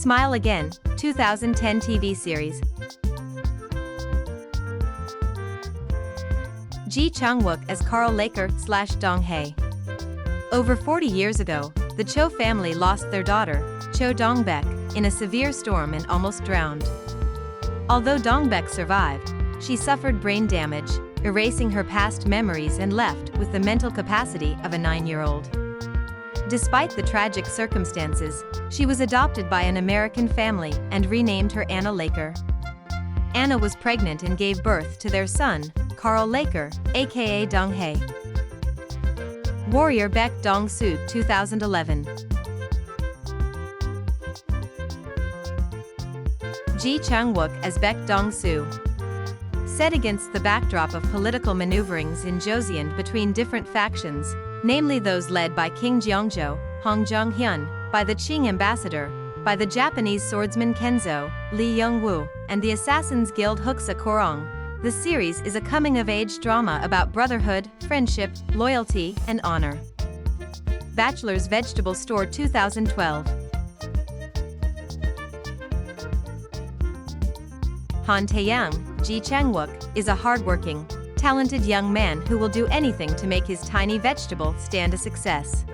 Smile Again, 2010 TV series. Ji-changwook as Carl Laker/Dong-hae. Over 40 years ago, the Cho family lost their daughter, Cho Dong-baek, in a severe storm and almost drowned. Although Dong-baek survived, she suffered brain damage, erasing her past memories and left with the mental capacity of a 9-year-old. Despite the tragic circumstances, she was adopted by an American family and renamed her Anna Laker. Anna was pregnant and gave birth to their son, Carl Laker, aka Dong-hae. Warrior Baek Dong-soo, 2011. Ji Chang-wook as Baek Dong-soo. Set against the backdrop of political maneuverings in Joseon between different factions, namely those led by King Jeongjo, Hong Jong-hyun, by the Qing ambassador, by the Japanese swordsman Kenzo, Lee Young-woo, and the Assassin's Guild Huksa Korong, the series is a coming-of-age drama about brotherhood, friendship, loyalty, and honor. Bachelor's Vegetable Store 2012. Han Tae-young, Ji Chang-wook, is a hardworking, talented young man who will do anything to make his tiny vegetable stand a success.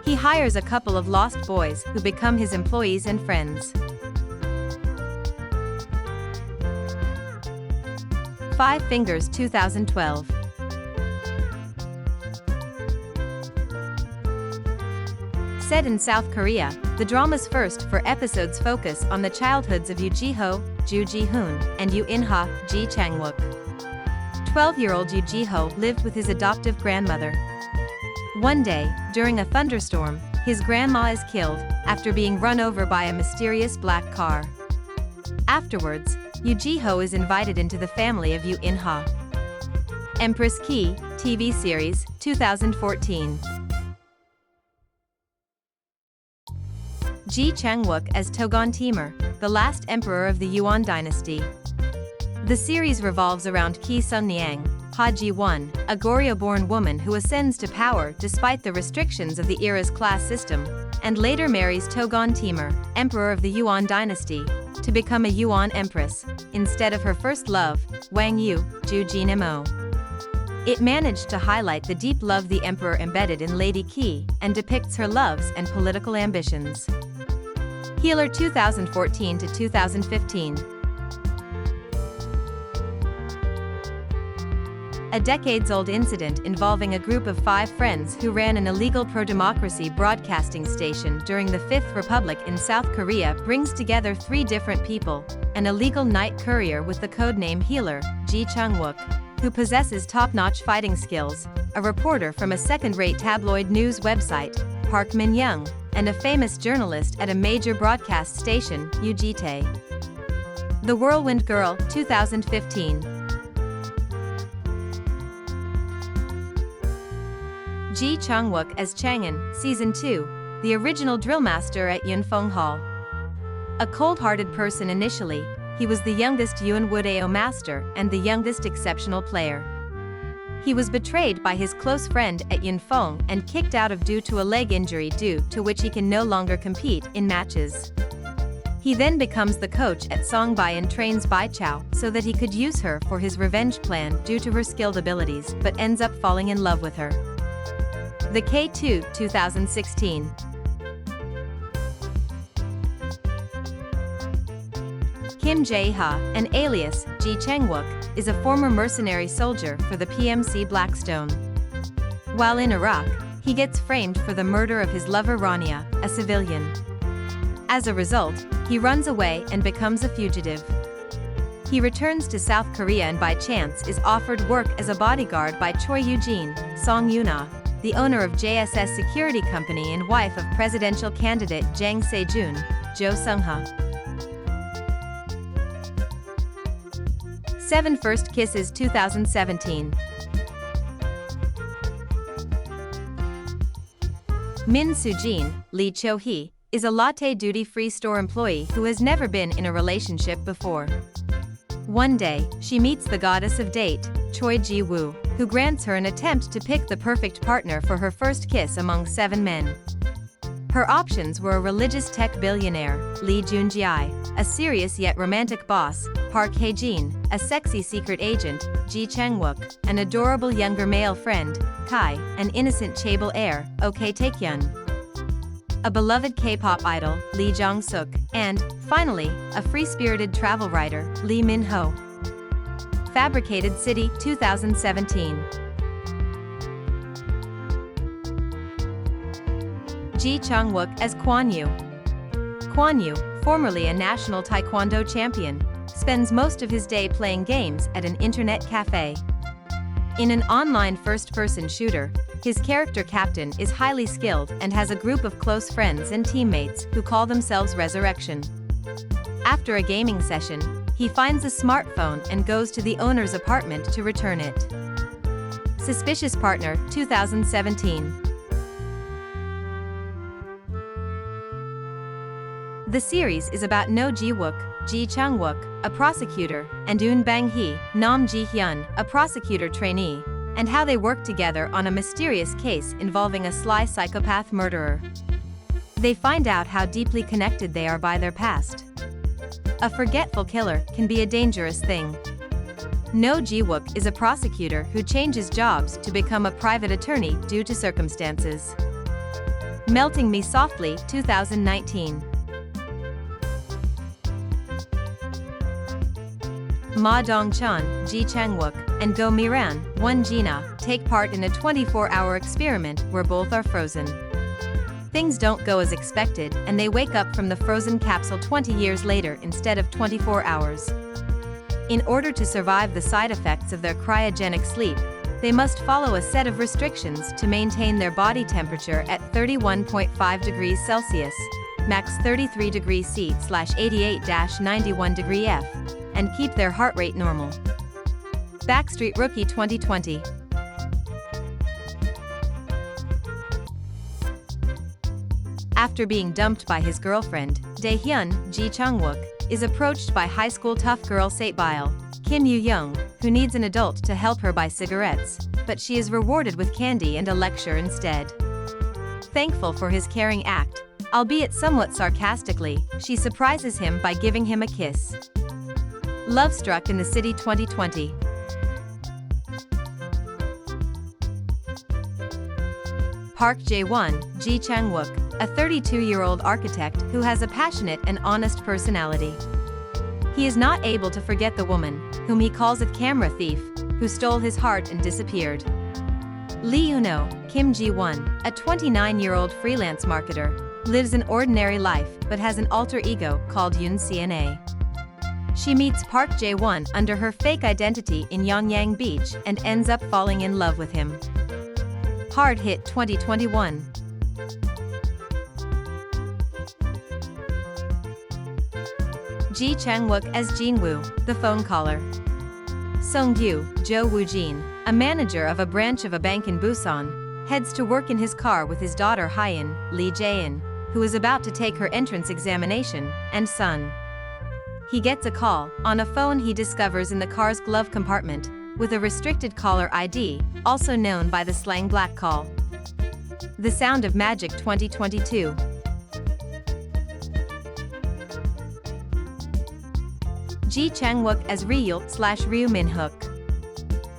He hires a couple of lost boys who become his employees and friends. Five Fingers 2012. Set in South Korea, the drama's first 4 episodes focus on the childhoods of Yoo Ji-ho, Joo Ji-hoon, and Yoo In-ha, Ji Chang-wook. 12-year-old Yoo Ji-ho lived with his adoptive grandmother. One day, during a thunderstorm, his grandma is killed after being run over by a mysterious black car. Afterwards, Yoo Ji-ho is invited into the family of Yoo In-ha. Empress Ki, TV series, 2014. Ji Chang-wook as Togon Timur, the last emperor of the Yuan dynasty. The series revolves around Ki Sun-nyang, Ha Ji-won, a Goryeo-born woman who ascends to power despite the restrictions of the era's class system, and later marries Togon Timur, emperor of the Yuan dynasty, to become a Yuan empress, instead of her first love, Wang Yu, Ju Jin-mo. It managed to highlight the deep love the emperor embedded in Lady Ki and depicts her loves and political ambitions. Healer 2014 to 2015. A decades-old incident involving a group of 5 friends who ran an illegal pro-democracy broadcasting station during the Fifth Republic in South Korea brings together 3 different people: an illegal night courier with the codename Healer, Ji Chang-wook, who possesses top-notch fighting skills, a reporter from a second-rate tabloid news website, Park Min-young, and a famous journalist at a major broadcast station, Yoo Ji-tae. The Whirlwind Girl, 2015. Ji Chang-wook as Chang'an, Season 2, the original drillmaster at Yunfeng Hall. A cold-hearted person initially, he was the youngest Yunwoodao master and the youngest exceptional player. He was betrayed by his close friend at Yunfeng and kicked out of due to a leg injury due to which he can no longer compete in matches. He then becomes the coach at Songbai and trains Bai Chao so that he could use her for his revenge plan due to her skilled abilities, but ends up falling in love with her. The K2, 2016. Kim Jae-ha, an alias, Ji Chang-wook, is a former mercenary soldier for the PMC Blackstone. While in Iraq, he gets framed for the murder of his lover Rania, a civilian. As a result, he runs away and becomes a fugitive. He returns to South Korea and by chance is offered work as a bodyguard by Choi Eugene, Song Yoon-ah, the owner of JSS Security Company and wife of presidential candidate Jang Se-jun, Jo Sung-ha. 7 First Kisses 2017. Min Soo-jin, Lee Cho-hee, is a latte duty-free store employee who has never been in a relationship before. One day, she meets the goddess of date, Choi Ji-woo, who grants her an attempt to pick the perfect partner for her first kiss among 7 men. Her options were a religious tech billionaire, Lee Jun-jae, a serious yet romantic boss, Park Hae-jin, a sexy secret agent, Ji Chang-wook, an adorable younger male friend, Kai, an innocent chaebol heir, Ok Taekyun, a beloved K-pop idol, Lee Jong-suk, and, finally, a free-spirited travel writer, Lee Min-ho. Fabricated City, 2017. Ji Chang-wook as Kwon Yu. Kwon Yu, formerly a national taekwondo champion, spends most of his day playing games at an internet cafe. In an online first-person shooter, his character captain is highly skilled and has a group of close friends and teammates who call themselves Resurrection. After a gaming session, he finds a smartphone and goes to the owner's apartment to return it. Suspicious Partner, 2017. The series is about No Ji-wook, Ji Chang-wook, a prosecutor, and Eun Bang-hee, Nam Ji-hyun, a prosecutor trainee, and how they work together on a mysterious case involving a sly psychopath murderer. They find out how deeply connected they are by their past. A forgetful killer can be a dangerous thing. No Ji-wook is a prosecutor who changes jobs to become a private attorney due to circumstances. Melting Me Softly, 2019. Ma Dong-chan, Ji Chang-wook, and Go Mi-ran, Won Ji-na, take part in a 24-hour experiment where both are frozen. Things don't go as expected, and they wake up from the frozen capsule 20 years later instead of 24 hours. In order to survive the side effects of their cryogenic sleep, they must follow a set of restrictions to maintain their body temperature at 31.5 degrees Celsius, max 33 degrees C/88-91 degree F, and keep their heart rate normal. Backstreet Rookie 2020. After being dumped by his girlfriend, Dae-hyun, Ji Chang-wook, is approached by high school tough girl Satebil, Kim Yoo-young, who needs an adult to help her buy cigarettes, but she is rewarded with candy and a lecture instead. Thankful for his caring act, albeit somewhat sarcastically, she surprises him by giving him a kiss. Lovestruck in the City 2020. Park Jae-won, Ji Chang-wook, a 32-year-old architect who has a passionate and honest personality. He is not able to forget the woman, whom he calls a camera thief, who stole his heart and disappeared. Lee Uno, Kim Ji-won, a 29-year-old freelance marketer, lives an ordinary life but has an alter ego called Yoon Cna. She meets Park Jae-won under her fake identity in Yongyang Beach and ends up falling in love with him. Hard Hit 2021. Ji Chang-wook as Jin-woo, the phone caller. Sung-gyu, Jo Woo-jin, a manager of a branch of a bank in Busan, heads to work in his car with his daughter Hyein, Lee Jae-in, who is about to take her entrance examination, and son. He gets a call. On a phone he discovers in the car's glove compartment, with a restricted caller ID, also known by the slang black call. The Sound of Magic 2022. Ji Chang-wook as Ryul/Ryu Min-hook,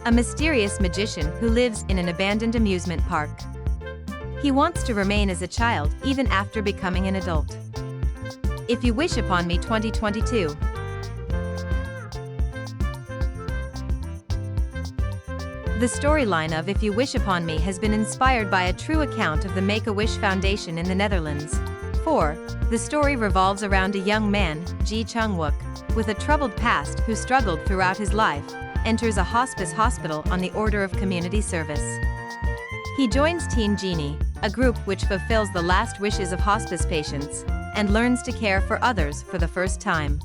a mysterious magician who lives in an abandoned amusement park. He wants to remain as a child even after becoming an adult. If You Wish Upon Me 2022. The storyline of If You Wish Upon Me has been inspired by a true account of the Make-A-Wish Foundation in the Netherlands. 4. The story revolves around a young man, Ji Chang-wook, with a troubled past who struggled throughout his life, enters a hospice hospital on the order of community service. He joins Team Genie, a group which fulfills the last wishes of hospice patients, and learns to care for others for the first time.